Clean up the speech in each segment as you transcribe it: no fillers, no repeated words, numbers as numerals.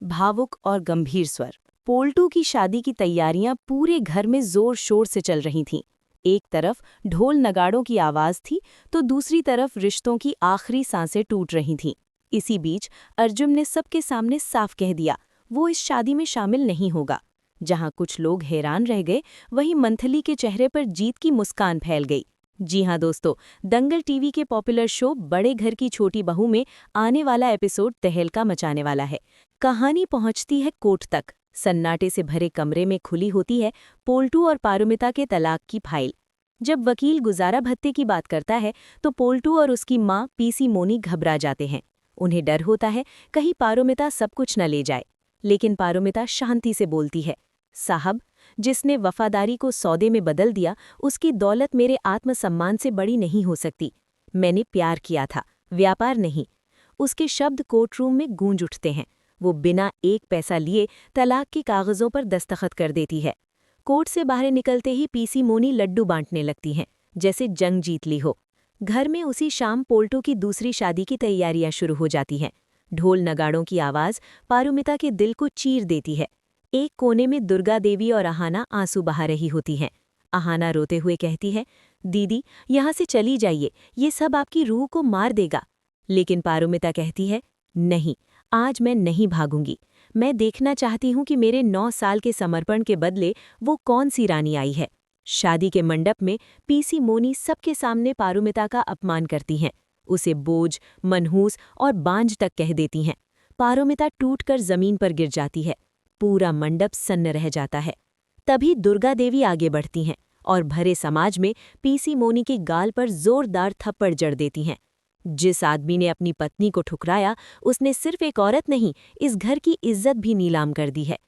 भावुक और गंभीर स्वर। पोल्टू की शादी की तैयारियां पूरे घर में जोर शोर से चल रही थीं। एक तरफ ढोल नगाड़ों की आवाज थी तो दूसरी तरफ रिश्तों की आखिरी सांसें टूट रही थीं। इसी बीच अर्जुन ने सबके सामने साफ कह दिया, वो इस शादी में शामिल नहीं होगा। जहां कुछ लोग हैरान रह गए, वहीं मंथली के चेहरे पर जीत की मुस्कान फैल गई। जी हां दोस्तों, दंगल टीवी के पॉपुलर शो बड़े घर की छोटी बहू में आने वाला एपिसोड तहलका मचाने वाला है। कहानी पहुंचती है कोर्ट तक। सन्नाटे से भरे कमरे में खुली होती है पोल्टू और पारुमिता के तलाक की फाइल। जब वकील गुजारा भत्ते की बात करता है तो पोल्टू और उसकी मां पीसी मोनी घबरा जाते हैं। उन्हें डर होता है कहीं पारुमिता सब कुछ न ले जाए। लेकिन पारुमिता शांति से बोलती है, साहब, जिसने वफादारी को सौदे में बदल दिया, उसकी दौलत मेरे आत्मसम्मान से बड़ी नहीं हो सकती। मैंने प्यार किया था, व्यापार नहीं। उसके शब्द कोर्टरूम में गूंज उठते हैं। वो बिना एक पैसा लिए तलाक के कागजों पर दस्तखत कर देती है। कोर्ट से बाहर निकलते ही पीसी मोनी लड्डू बांटने लगती हैं, जैसे जंग जीत ली हो। घर में उसी शाम पोल्टू की दूसरी शादी की तैयारियां शुरू हो जाती हैं। ढोल नगाड़ों की आवाज़ पारुमिता के दिल को चीर देती है। एक कोने में दुर्गा देवी और आहाना आंसू बहा रही होती हैं। आहाना रोते हुए कहती है, दीदी, यहाँ से चली जाइए, ये सब आपकी रूह को मार देगा। लेकिन पारुमिता कहती है, नहीं, आज मैं नहीं भागूंगी। मैं देखना चाहती हूँ कि मेरे 9 साल के समर्पण के बदले वो कौन सी रानी आई है। शादी के मंडप में पीसी मोनी सबके सामने पारुमिता का अपमान करती हैं। उसे बोझ, मनहूस और बांझ तक कह देती हैं। पारुमिता टूटकर जमीन पर गिर जाती है। पूरा मंडप सन्न रह जाता है। तभी दुर्गा देवी आगे बढ़ती हैं और भरे समाज में पीसी मोनी के गाल पर जोरदार थप्पड़ जड़ देती हैं। जिस आदमी ने अपनी पत्नी को ठुकराया, उसने सिर्फ एक औरत नहीं, इस घर की इज्जत भी नीलाम कर दी है।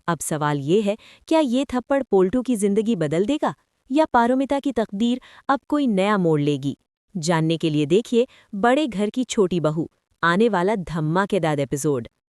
अब सवाल ये है, क्या ये थप्पड़ पोल्टू की जिंदगी बदल देगा या पारुमिता की तकदीर अब कोई नया मोड़ लेगी? जानने के लिए देखिए बड़े घर की छोटी बहू, आने वाला धमाकेदार एपिसोड।